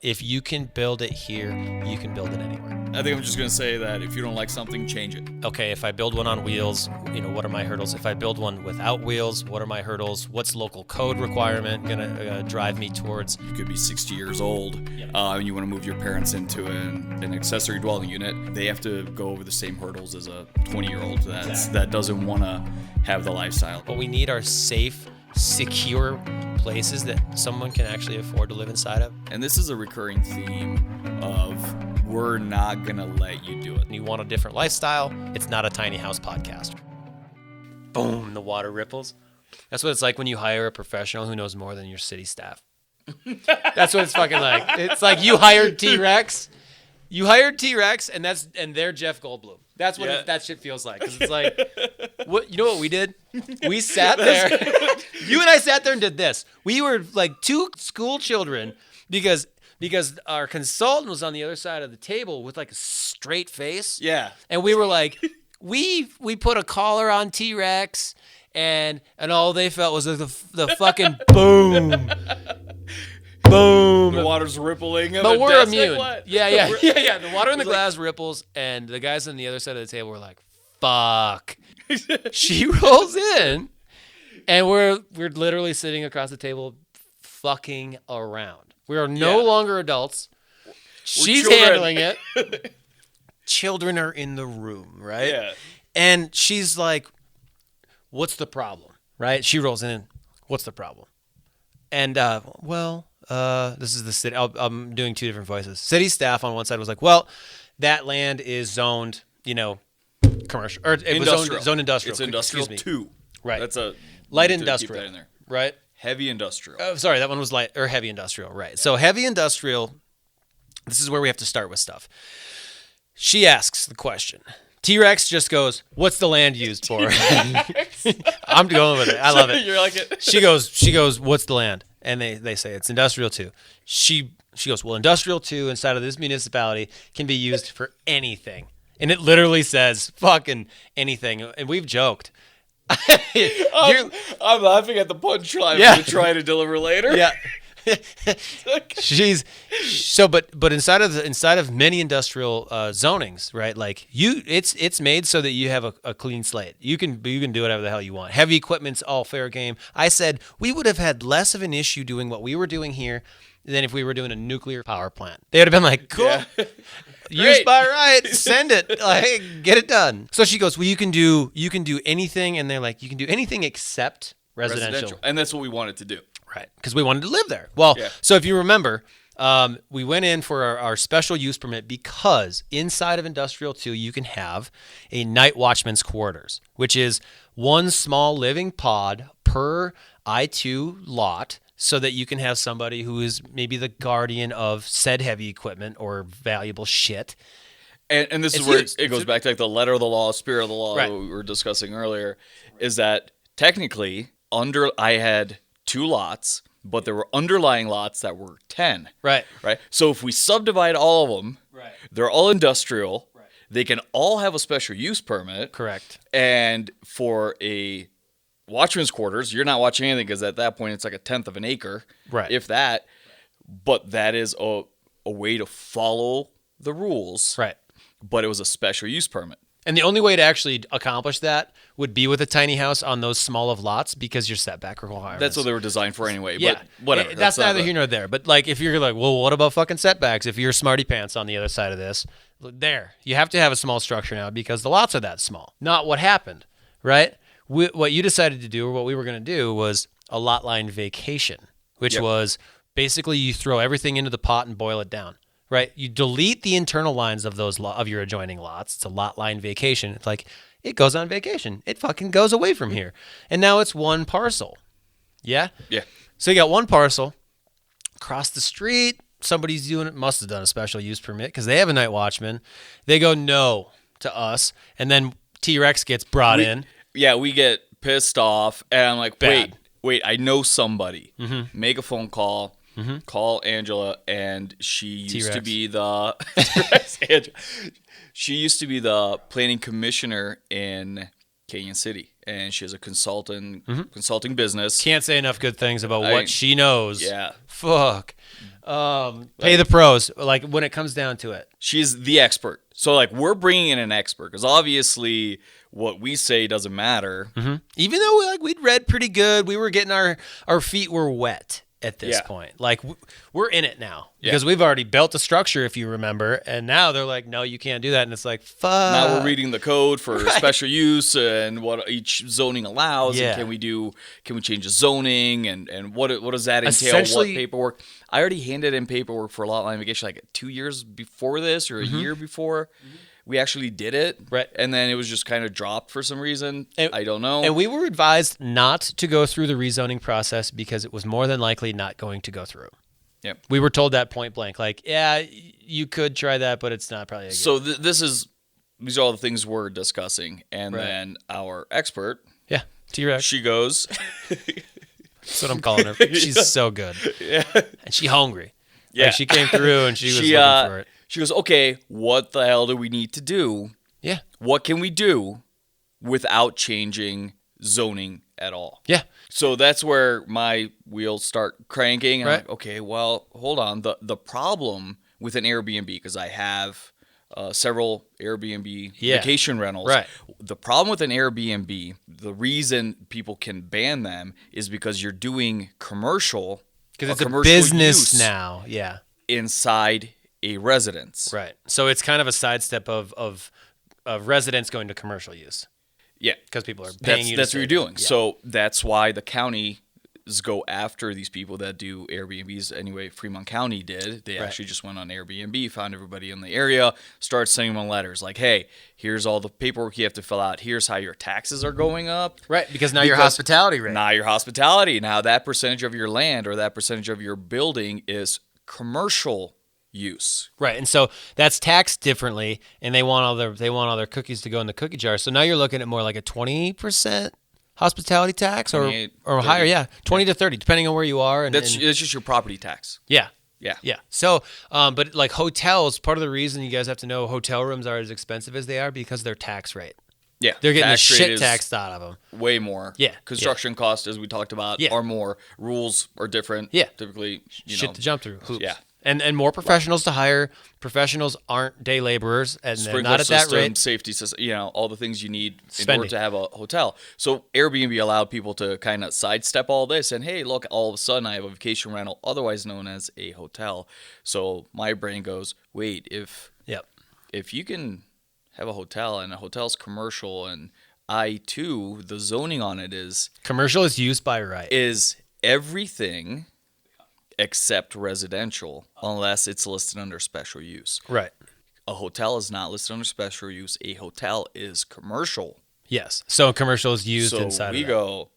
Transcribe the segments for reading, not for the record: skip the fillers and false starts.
If you can build it here, you can build it anywhere. I think I'm just going to say that if you don't like something, change it. Okay, if I build one on wheels, what are my hurdles? If I build one without wheels, what are my hurdles? What's local code requirement going to drive me towards? You could be 60 years old and you want to move your parents into an accessory dwelling unit. They have to go over the same hurdles as a 20-year-old that doesn't want to have the lifestyle. What we need are safe, secure places that someone can actually afford to live inside of. And this is a recurring theme of we're not going to let you do it. You want a different lifestyle? It's not a tiny house podcast. Boom, the water ripples. That's what it's like when you hire a professional who knows more than your city staff. That's what it's fucking like. It's like you hired T-Rex. You hired T-Rex, and they're Jeff Goldblum. That's what that shit feels like. Because it's like, what? You know what we did? We sat there. You and I sat there and did this. We were like two school children because our consultant was on the other side of the table with like a straight face. Yeah. And we were like, we put a collar on T-Rex, and all they felt was the fucking boom. Boom. The water's rippling. But we're immune. Yeah. The water in the glass ripples, and the guys on the other side of the table were like, fuck. She rolls in, and we're literally sitting across the table fucking around. We are no longer adults. She's handling it. Children are in the room, right? Yeah. And she's like, what's the problem? Right? She rolls in, what's the problem? And, this is the city. I'm doing two different voices. City staff on one side was like, well, that land is zoned, commercial. Or it was zoned industrial. It's industrial 2. Right. That's a light keep industrial. that in there. Right? Heavy industrial. Sorry, that one was light or heavy industrial. Right. So heavy industrial, this is where we have to start with stuff. She asks the question. T-Rex just goes, what's the land used for? I'm going with it. I love it. You're like it. She goes, what's the land? And they say it's industrial 2. She goes, well, industrial 2 inside of this municipality can be used for anything. And it literally says fucking anything. And we've joked. I'm laughing at the punchline we're trying to deliver later. Yeah. But inside of many industrial zonings, right? Like it's made so that you have a clean slate. You can do whatever the hell you want. Heavy equipment's all fair game. I said we would have had less of an issue doing what we were doing here than if we were doing a nuclear power plant. They would have been like, cool. Yeah. Used by right, send it, like, get it done. So she goes, well, you can do anything, and they're like, you can do anything except residential. And that's what we wanted to do. Right, because we wanted to live there. Well, So if you remember, we went in for our special use permit because inside of Industrial 2, you can have a night watchman's quarters, which is one small living pod per I-2 lot, so that you can have somebody who is maybe the guardian of said heavy equipment or valuable shit. And this is where it goes back to like the letter of the law, spirit of the law that we were discussing earlier, is that technically I had 2 lots, but there were underlying lots that were 10. Right. So if we subdivide all of them, they're all industrial. Right. They can all have a special use permit. Correct. And for a watchman's quarters, you're not watching anything because at that point it's like 1/10 of an acre, if that. But that is a way to follow the rules. Right. But it was a special use permit. And the only way to actually accomplish that would be with a tiny house on those small of lots because your setback requirements. That's what they were designed for anyway. Yeah. But whatever. That's neither here nor there. But like if you're like, well, what about fucking setbacks? If you're smarty pants on the other side of this, you have to have a small structure now because the lots are that small. Not what happened, right? What you decided to do, or what we were going to do, was a lot line vacation, which was basically you throw everything into the pot and boil it down. Right, you delete the internal lines of those of your adjoining lots. It's a lot line vacation. It's like it goes on vacation. It fucking goes away from here, and now it's one parcel. Yeah. So you got one parcel across the street. Somebody's doing it. Must have done a special use permit because they have a night watchman. They go no to us, and then T-Rex gets brought in. Yeah, we get pissed off, and I'm like, Bad. wait, I know somebody. Mm-hmm. Make a phone call. Mm-hmm. Call Angela, and she used to be the she used to be the planning commissioner in Canyon City, and she has a consulting business. Can't say enough good things about what she knows. Yeah. Fuck. Pay the pros. Like when it comes down to it, she's the expert. So like we're bringing in an expert because obviously what we say doesn't matter. Mm-hmm. Even though we'd read pretty good, we were getting our feet were wet at this point. Like we're in it now because we've already built a structure, if you remember, and now they're like, no, you can't do that, and it's like, fuck. Now we're reading the code for special use and what each zoning allows. And can we change the zoning and what does that entail? What paperwork? I already handed in paperwork for a lot line mitigation like 2 years before this or a year before. We actually did it, right? And then it was just kind of dropped for some reason. I don't know. And we were advised not to go through the rezoning process because it was more than likely not going to go through. Yep. We were told that point blank. Like, yeah, you could try that, but it's not probably a good. So these are all the things we're discussing. And then our expert. Yeah, T-Rex. She goes. That's what I'm calling her. She's so good. Yeah. And she's hungry. Yeah. Like she came through and she was looking for it. She goes, okay, what the hell do we need to do? Yeah. What can we do without changing zoning at all? Yeah. So that's where my wheels start cranking. And I'm like, okay, well, hold on. The problem with an Airbnb, because I have several Airbnb vacation rentals. Right. The problem with an Airbnb, the reason people can ban them is because you're doing commercial. Because it's a business now. Yeah. Inside a residence. Right. So it's kind of a sidestep of residents going to commercial use. Yeah. Because people are paying you. That's what you're doing. Yeah. So that's why the counties go after these people that do Airbnbs. Anyway, Fremont County did. They actually just went on Airbnb, found everybody in the area, started sending them letters like, hey, here's all the paperwork you have to fill out. Here's how your taxes are going up. Right. Because your hospitality rate. Now your hospitality. Now that percentage of your land or that percentage of your building is commercial use. Right. And so that's taxed differently, and they want all their cookies to go in the cookie jar. So now you're looking at more like a 20% hospitality tax or higher, 20 to 30 depending on where you are, and that's just your property tax. Yeah. So but like hotels, part of the reason you guys have to know hotel rooms are as expensive as they are because their tax rate. Yeah. They're getting the shit taxed out of them. Way more. Yeah. Construction costs, as we talked about, are more. Rules are different. Yeah. Typically, shit to jump through. Hoops. Yeah. And more professionals to hire. Professionals aren't day laborers, and they're not at that rate. Safety system, all the things you need in order to have a hotel. So Airbnb allowed people to kind of sidestep all this, and hey, look, all of a sudden I have a vacation rental, otherwise known as a hotel. So my brain goes, wait, if you can have a hotel and a hotel's commercial, and the zoning on it is commercial is used by right, is everything except residential, unless it's listed under special use. Right. A hotel is not listed under special use. A hotel is commercial. Yes. So commercial is used inside of that. So we go,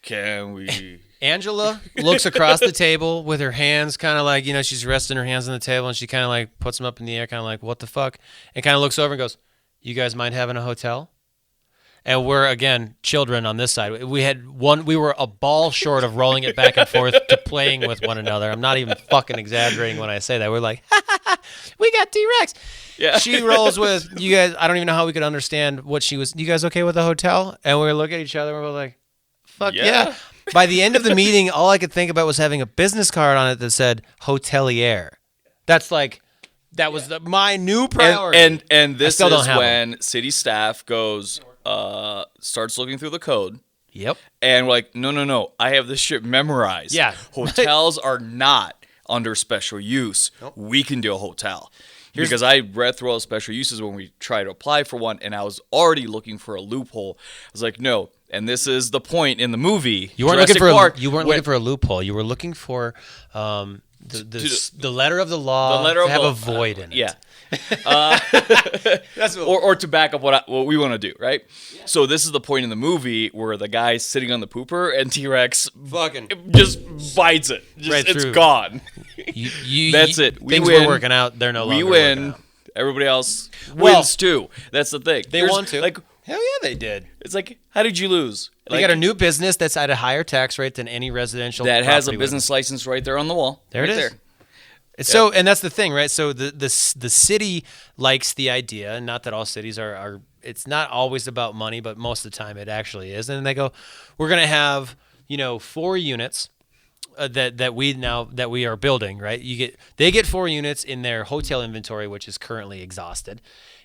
can we... Angela looks across the table with her hands kind of like, she's resting her hands on the table, and she kind of like puts them up in the air, kind of like, what the fuck? And kind of looks over and goes, you guys mind having a hotel? And we're, again, children on this side. We were a ball short of rolling it back and forth to playing with one another. I'm not even fucking exaggerating when I say that. We're like, we got T-Rex. Yeah. She rolls with, you guys, I don't even know how we could understand what she was. You guys okay with the hotel? And we look at each other and we're like, fuck yeah. By the end of the meeting, all I could think about was having a business card on it that said hotelier. That's like, that was my new priority. And this is when city staff goes... starts looking through the code. Yep. And we're like, no, I have this shit memorized. Yeah. Hotels are not under special use. Nope. We can do a hotel. Because I read through all the special uses when we tried to apply for one, and I was already looking for a loophole. I was like, no. And this is the point in the movie. You weren't looking for a loophole. You were looking for the letter of the law to have a void in it. Yeah. Or to back up what we want to do, right? Yeah. So this is the point in the movie where the guy's sitting on the pooper and T-Rex fucking just bites it. It's gone. That's it. Things were working out. They're no longer. We win. Everybody else wins too. That's the thing. They won too. Like, hell yeah, they did. It's like, how did you lose? They got a new business that's at a higher tax rate than any residential that has a business license right there on the wall. There it is. So, and that's the thing, right? So the city likes the idea, not that all cities are it's not always about money, but most of the time it actually is. And they go, we're going to have, 4 units that we are building, right? They get 4 units in their hotel inventory, which is currently exhausted,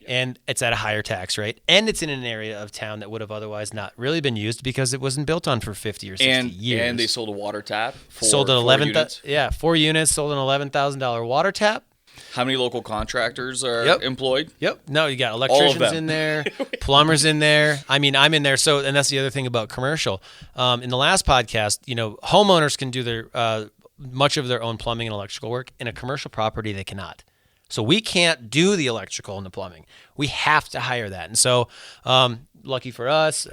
and it's at a higher tax rate, and it's in an area of town that would have otherwise not really been used because it wasn't built on for 50 or 60 years. And they sold a water tap. Sold an 4 units, sold an $11,000 water tap. How many local contractors are employed? Yep. No, you got electricians in there, plumbers in there. I mean, I'm in there. So, and that's the other thing about commercial. In the last podcast, homeowners can do their much of their own plumbing and electrical work. In a commercial property, they cannot. So we can't do the electrical and the plumbing. We have to hire that. And so, lucky for us,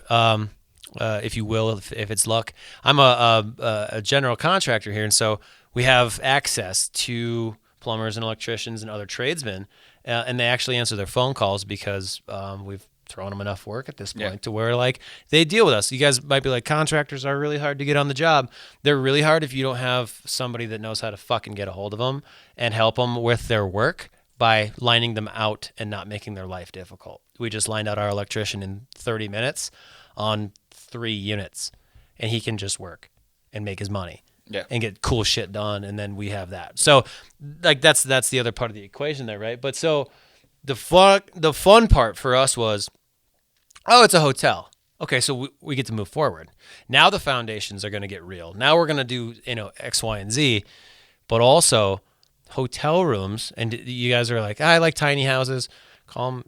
if you will, if it's luck, I'm a general contractor here, and so we have access to plumbers and electricians and other tradesmen, and they actually answer their phone calls because we've thrown them enough work at this point to where they deal with us. You guys might be like, contractors are really hard to get on the job. They're really hard if you don't have somebody that knows how to fucking get a hold of them and help them with their work by lining them out and not making their life difficult. We just lined out our electrician in 30 minutes on 3 units, and he can just work and make his money. Yeah. And get cool shit done, and then we have that. So, that's the other part of the equation there, right? But so the fun part for us was, it's a hotel. Okay, so we get to move forward. Now the foundations are going to get real. Now we're going to do X, Y, and Z, but also hotel rooms. And you guys are like, I like tiny houses.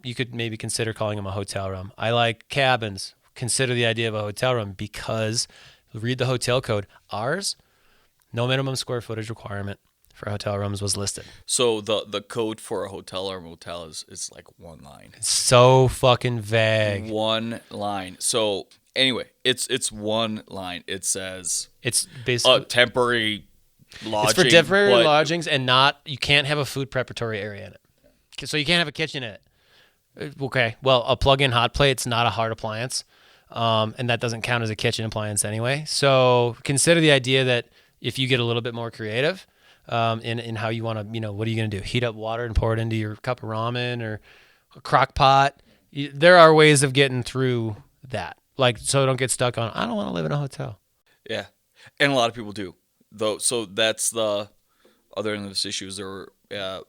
You could maybe consider calling them a hotel room. I like cabins. Consider the idea of a hotel room because read the hotel code. Ours. No minimum square footage requirement for hotel rooms was listed. So the code for a hotel or motel is like 1 line. It's so fucking vague. 1 line. So anyway, it's 1 line. It says it's basically temporary lodging. It's for temporary lodgings, and you can't have a food preparatory area in it. So you can't have a kitchen in it. Okay. Well, a plug-in hot plate's not a hard appliance, and that doesn't count as a kitchen appliance anyway. So consider the idea that if you get a little bit more creative in how you want to, what are you going to do? Heat up water and pour it into your cup of ramen or a crock pot. There are ways of getting through that. So don't get stuck on, I don't want to live in a hotel. Yeah. And a lot of people do, though. So that's the other end of this issue is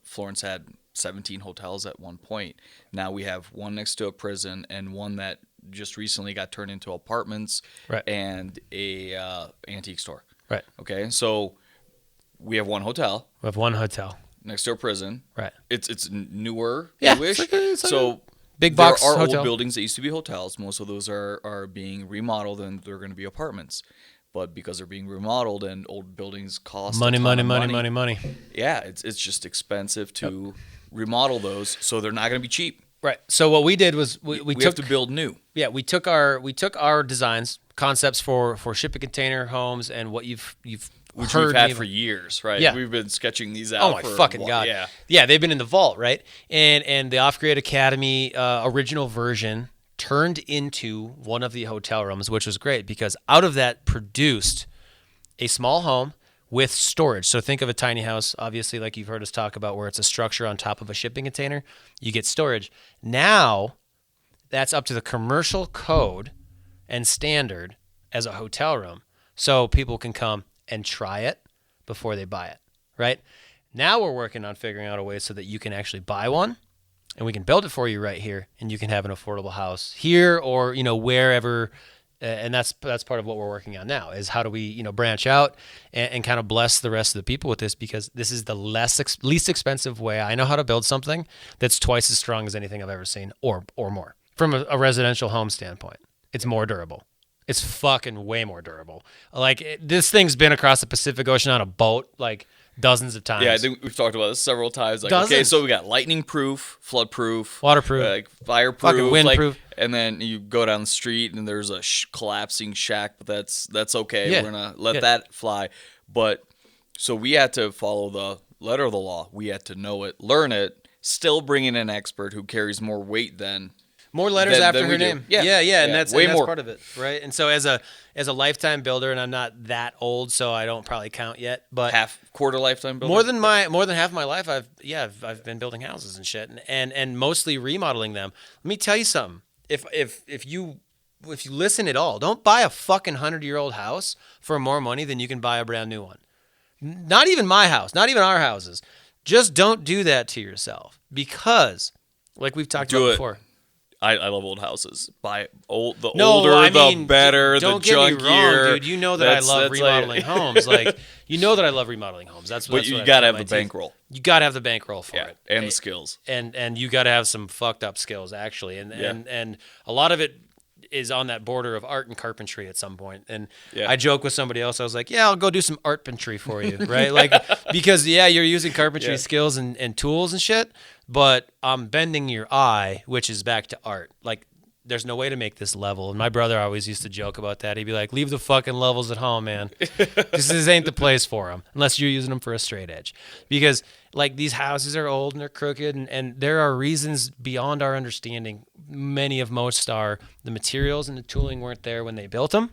Florence had 17 hotels at one point. Now we have one next to a prison and one that just recently got turned into apartments and a antique store. Right. Okay. So we have one hotel. We have one hotel next to a prison. Right. It's newer. Yeah. Newish. It's like so big box there are hotel. old buildings that used to be hotels. Most of those are being remodeled and they're going to be apartments. But because they're being remodeled and old buildings cost money. Yeah. It's just expensive to remodel those. So they're not going to be cheap. Right. So what we did was we have to build new. Yeah, we took our designs, concepts for shipping container homes, and what you've which heard we've had for years, right? Yeah. We've been sketching these out. Oh my fucking god! Yeah, they've been in the vault, right? And the Off-Grid Academy original version turned into one of the hotel rooms, which was great because out of that produced a small home with storage. So think of a tiny house, obviously, like you've heard us talk about, where it's a structure on top of a shipping container. You get storage. Now, that's up to the commercial code and standard as a hotel room. So people can come and try it before they buy it, right? Now we're working on figuring out a way so that you can actually buy one, and we can build it for you right here, and you can have an affordable house here or, wherever. And that's part of what we're working on now is how do we, branch out and kind of bless the rest of the people with this, because this is the least expensive way I know how to build something that's twice as strong as anything I've ever seen or more. From a residential home standpoint, it's more durable. It's fucking way more durable. This thing's been across the Pacific Ocean on a boat dozens of times. Yeah, I think we've talked about this several times. Dozens. Okay, so we got lightning proof, flood proof, waterproof, fireproof, fucking windproof. And then you go down the street and there's a collapsing shack, but that's okay. Yeah. We're gonna let that fly. But so we had to follow the letter of the law. We had to know it, learn it, still bring in an expert who carries more weight than. More letters after her name. Yeah, and that's more. Part of it, right? And so as a lifetime builder, and I'm not that old, so I don't probably count yet, but quarter lifetime builder. More than half of my life, I've been building houses and shit, and mostly remodeling them. Let me tell you something. if you listen at all, don't buy a fucking 100-year-old house for more money than you can buy a brand new one. Not even my house, not even our houses. Just don't do that to yourself because, like we've talked about before. I love old houses. Buy old. The No, older, I mean, the better. Don't the get junkier. me wrong, dude. You know that I love remodeling homes. Like, you know that I love remodeling homes. That's what. But you gotta have the bankroll. You gotta have the bankroll for it, and the skills. And you gotta have some fucked up skills actually, and a lot of it is on that border of art and carpentry at some point. And I joke with somebody else. I was like, yeah, I'll go do some artpentry for you, right? Like, because you're using carpentry skills and tools and shit, but I'm bending your eye, which is back to art. Like, there's no way to make this level. And my brother always used to joke about that. He'd be like, leave the fucking levels at home, man. This ain't the place for them unless you're using them for a straight edge. Because, like, these houses are old and they're crooked, and there are reasons beyond our understanding. Many of most are the materials and the tooling weren't there when they built them,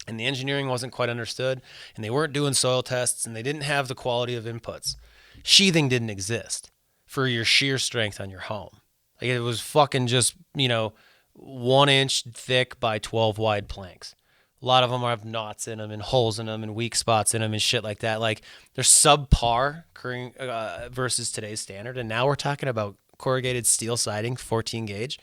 and the engineering wasn't quite understood, and they weren't doing soil tests, and they didn't have the quality of inputs. Sheathing didn't exist for your shear strength on your home. Like, it was fucking just, 1 inch thick by 12 wide planks. A lot of them have knots in them and holes in them and weak spots in them and shit like that. Like, they're subpar versus today's standard. And now we're talking about corrugated steel siding, 14 gauge.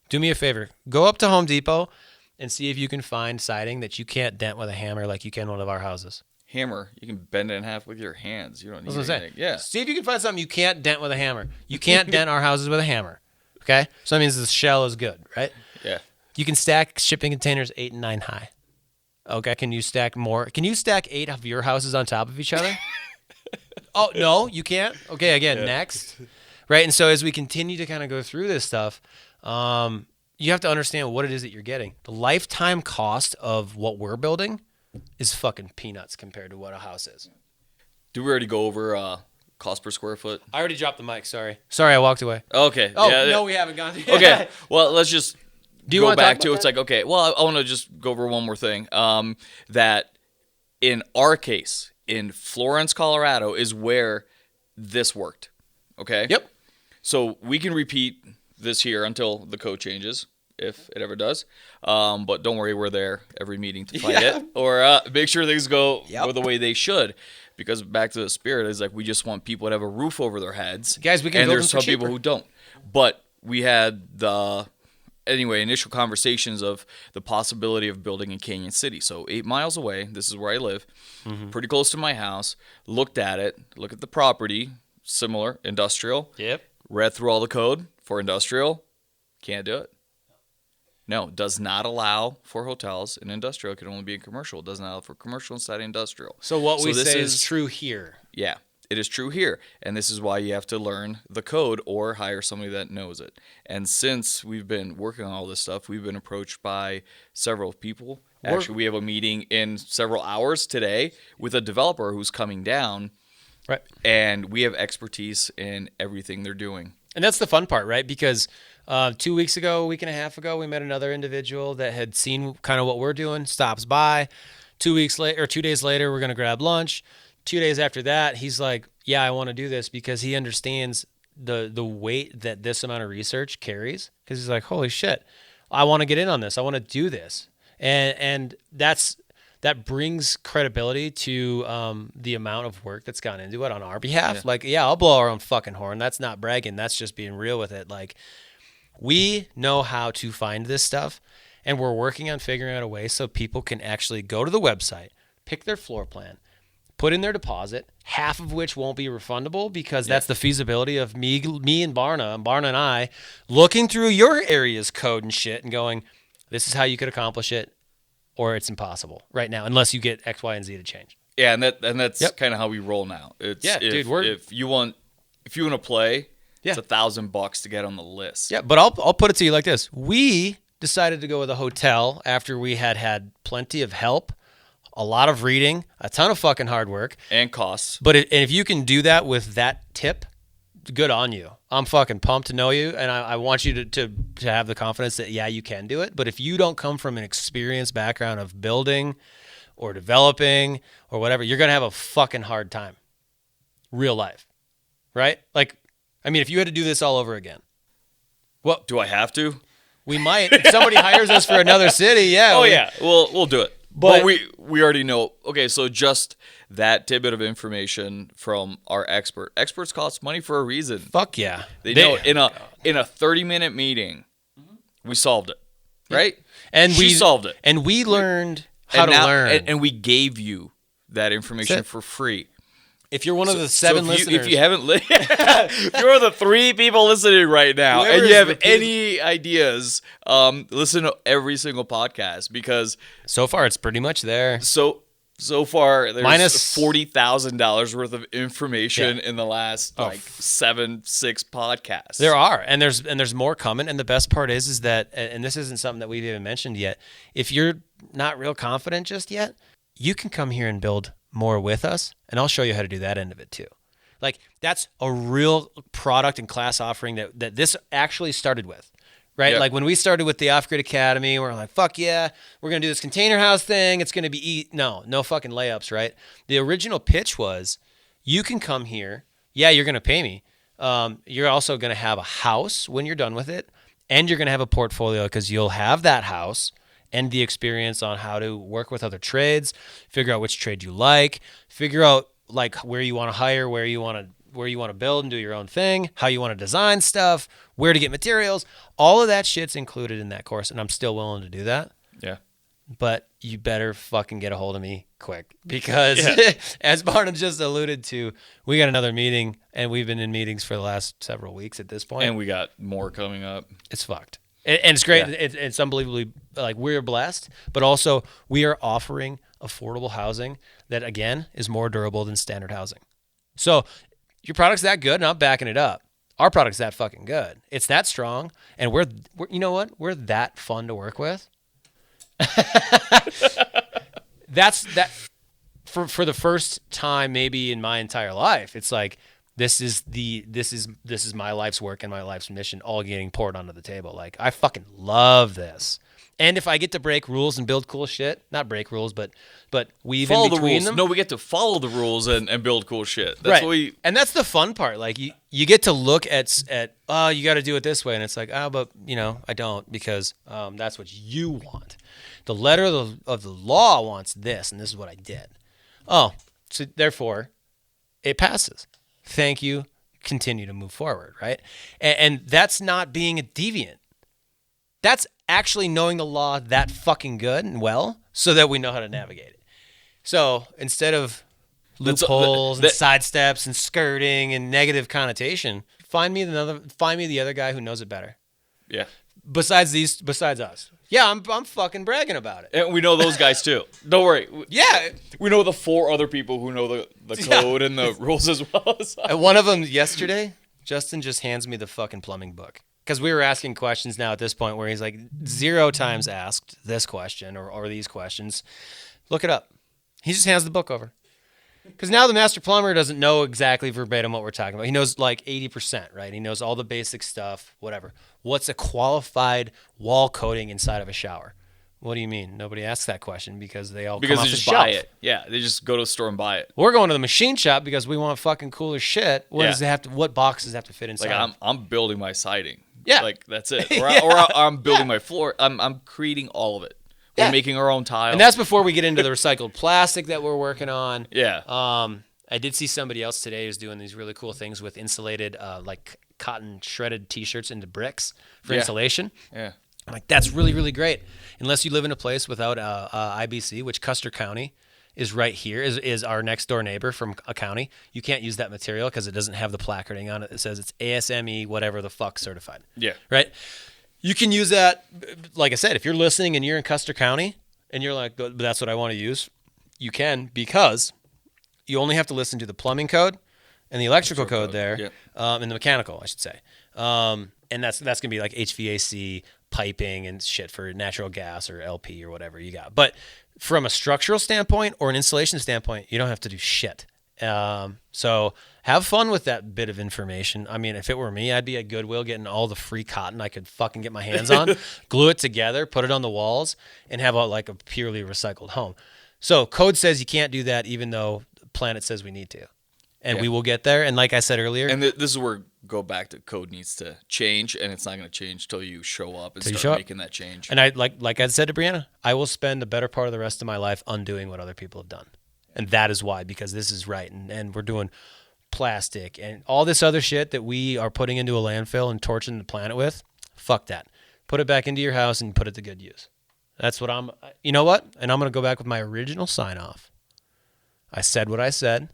Do me a favor. Go up to Home Depot and see if you can find siding that you can't dent with a hammer like you can one of our houses. Hammer, you can bend it in half with your hands. You don't need anything. Yeah. See if you can find something you can't dent with a hammer. You can't dent our houses with a hammer. Okay? So that means the shell is good, right? Yeah. You can stack shipping containers 8 and 9 high. Okay, can you stack more? Can you stack 8 of your houses on top of each other? Oh, no, you can't? Okay, again, next. Right, and so as we continue to kind of go through this stuff, you have to understand what it is that you're getting. The lifetime cost of what we're building is fucking peanuts compared to what a house is. Did we already go over cost per square foot? I already dropped the mic, sorry. Sorry, I walked away. Okay. Oh, no, we haven't gone through Okay, well, let's just go back to it's like, okay, well, I want to just go over one more thing. That in our case, in Florence, Colorado, is where this worked. Okay? Yep. So we can repeat this here until the code changes, if it ever does. But don't worry, we're there every meeting to fight it. Or make sure things go the way they should. Because back to the spirit is like we just want people to have a roof over their heads. Guys, we can and build there's them for some people cheaper. who don't. But we had initial conversations of the possibility of building in Canyon City. So 8 miles away, this is where I live, pretty close to my house, looked at it, look at the property, similar, industrial. Yep. Read through all the code for industrial, can't do it. No, does not allow for hotels in industrial. It can only be in commercial. It doesn't allow for commercial inside industrial. So what we say is true here. Yeah, it is true here. And this is why you have to learn the code or hire somebody that knows it. And since we've been working on all this stuff, we've been approached by several people. Actually, we have a meeting in several hours today with a developer who's coming down. Right. And we have expertise in everything they're doing. And that's the fun part, right? Because 2 weeks ago, a week and a half ago, we met another individual that had seen kind of what we're doing, stops by. 2 days later, we're going to grab lunch. 2 days after that, he's like, yeah, I want to do this because he understands the weight that this amount of research carries. Because he's like, holy shit, I want to get in on this. I want to do this. And that brings credibility to the amount of work that's gone into it on our behalf. Yeah. Like, yeah, I'll blow our own fucking horn. That's not bragging. That's just being real with it. Like, we know how to find this stuff, and we're working on figuring out a way so people can actually go to the website, pick their floor plan, put in their deposit, half of which won't be refundable because that's the feasibility of me and Barna and I looking through your area's code and shit and going, this is how you could accomplish it, or it's impossible right now unless you get X, Y, and Z to change. Yeah, and that's kind of how we roll now. It's if you want to play, it's $1,000 to get on the list. Yeah, but I'll put it to you like this: we decided to go with a hotel after we had plenty of help, a lot of reading, a ton of fucking hard work, and costs. But if you can do that with that tip, good on you. I'm fucking pumped to know you, and I want you to have the confidence that you can do it. But if you don't come from an experienced background of building or developing or whatever, you're gonna have a fucking hard time. Real life, right? Like, I mean, if you had to do this all over again, do I have to? We might. If somebody hires us for another city, yeah. Oh, yeah. We'll do it. But we already know. Okay, so just that tidbit of information from our expert. Experts cost money for a reason. Fuck yeah. They know in a 30-minute meeting, we solved it, right? And we solved it. And we learned how to learn. And we gave you that information for free. If you're one of the 7 listeners. If you haven't if you're one of the 3 people listening right now and you have any ideas, listen to every single podcast because so far it's pretty much there. So far there's $40,000 worth of information in the last 6 podcasts. There are, and there's more coming. And the best part is that, and this isn't something that we've even mentioned yet. If you're not real confident just yet, you can come here and build more with us, and I'll show you how to do that end of it too. Like that's a real product and class offering that this actually started with, right? Yep. Like when we started with the Off-Grid Academy, we're like, fuck yeah, we're going to do this container house thing. It's going to be no fucking layups, right? The original pitch was you can come here. Yeah, you're going to pay me. You're also going to have a house when you're done with it, and you're going to have a portfolio because you'll have that house and the experience on how to work with other trades, figure out which trade you like, figure out like where you want to hire, where you want to build and do your own thing, how you want to design stuff, where to get materials. All of that shit's included in that course, and I'm still willing to do that. Yeah. But you better fucking get a hold of me quick because as Barna just alluded to, we got another meeting, and we've been in meetings for the last several weeks at this point. And we got more coming up. It's fucked. And it's great. Yeah. It's unbelievably, like, we're blessed, but also we are offering affordable housing that, again, is more durable than standard housing. So your product's that good, and I'm backing it up. Our product's that fucking good. It's that strong, and we're you know what? We're that fun to work with. That's that for the first time maybe in my entire life. It's like, This is my life's work and my life's mission all getting poured onto the table. Like, I fucking love this. And if I get to break rules and build cool shit, not break rules, but weave follow in between them. No, we get to follow the rules and build cool shit. That's right. And that's the fun part. Like you get to look at you got to do it this way, and it's like, but I don't, because that's what you want. The letter of the law wants this, and this is what I did. Oh, so therefore, it passes. Thank you. Continue to move forward, right? And that's not being a deviant. That's actually knowing the law that fucking good and well, so that we know how to navigate it. So instead of loopholes and sidesteps and skirting and negative connotation, find me the other guy who knows it better. Yeah. Besides us. Yeah, I'm fucking bragging about it. And we know those guys too. Don't worry. Yeah. We know the 4 other people who know the code and the rules as well as us. And one of them yesterday, Justin just hands me the fucking plumbing book. Because we were asking questions now at this point where he's like 0 times asked this question or these questions. Look it up. He just hands the book over. Because now the master plumber doesn't know exactly verbatim what we're talking about. He knows like 80%, right? He knows all the basic stuff, whatever. What's a qualified wall coating inside of a shower? What do you mean? Nobody asks that question because they all come off the shelf. Buy it. Yeah, they just go to the store and buy it. We're going to the machine shop because we want fucking cooler shit. What boxes have to fit inside? Like I'm building my siding. Yeah. Like that's it. Or I'm building my floor. I'm creating all of it. We're making our own tile. And that's before we get into the recycled plastic that we're working on. Yeah. I did see somebody else today who's doing these really cool things with insulated, like cotton shredded T-shirts into bricks for insulation. Yeah. I'm like, that's really, really great. Unless you live in a place without IBC, which Custer County is right here, is our next door neighbor from a county. You can't use that material because it doesn't have the placarding on it. It says it's ASME, whatever the fuck certified. Yeah. Right? You can use that, like I said, if you're listening and you're in Custer County and you're like, but that's what I want to use, you can, because you only have to listen to the plumbing code and the electrical code there, and the mechanical, I should say. And that's going to be like HVAC, piping, and shit for natural gas or LP or whatever you got. But from a structural standpoint or an installation standpoint, you don't have to do shit. So have fun with that bit of information. I mean, if it were me, I'd be at Goodwill getting all the free cotton I could fucking get my hands on, glue it together, put it on the walls, and have a purely recycled home. So code says you can't do that, even though Planet says we need to. And we will get there. And like I said earlier, and this is where go back to code needs to change, and it's not going to change till you show up and start making that change. And I like I said to Brianna, I will spend the better part of the rest of my life undoing what other people have done. And that is why, because this is right. And we're doing plastic and all this other shit that we are putting into a landfill and torching the planet with. Fuck that. Put it back into your house and put it to good use. That's what you know what? And I'm going to go back with my original sign off. I said what I said.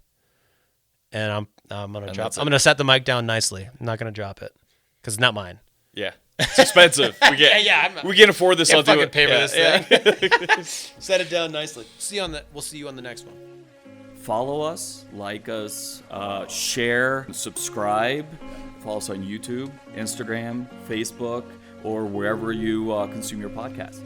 And I'm going to drop. I'm going to set the mic down nicely. I'm not going to drop it because it's not mine. Yeah. It's expensive. We can't afford this. I'll do it. Pay for this thing. Set it down nicely. We'll see you on the next one. Follow us, like us, share, subscribe. Follow us on YouTube, Instagram, Facebook, or wherever you consume your podcast.